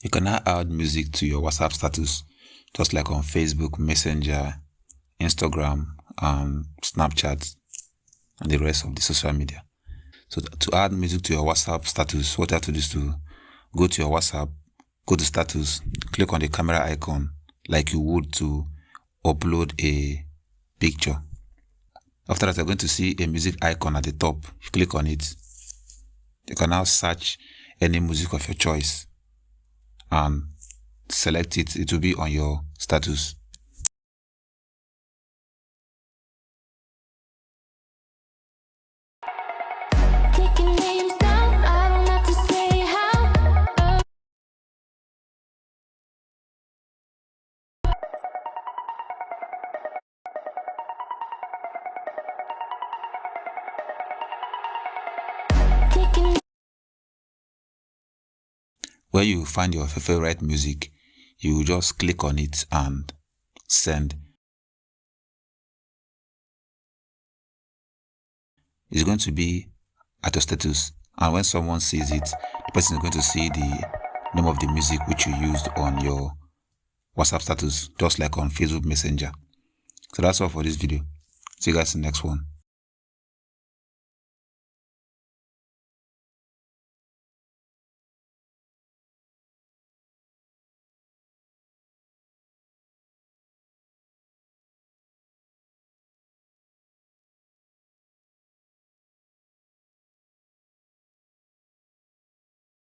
You can now add music to your WhatsApp status, just like on Facebook, Messenger, Instagram, Snapchat, and the rest of the social media. So to add music to your WhatsApp status, what you have to do is to go to your WhatsApp, go to status, click on the camera icon like you would to upload a picture. After that, you're going to see a music icon at the top. You click on it. You can now search any music of your choice and select it. It will be on your status. Taking names down, I don't have to say how. Taking Where you find your favorite music, you just click on it and send. It's going to be at your status, and when someone sees it, the person is going to see the name of the music which you used on your WhatsApp status, just like on Facebook Messenger. So that's all for this video. See you guys in the next one.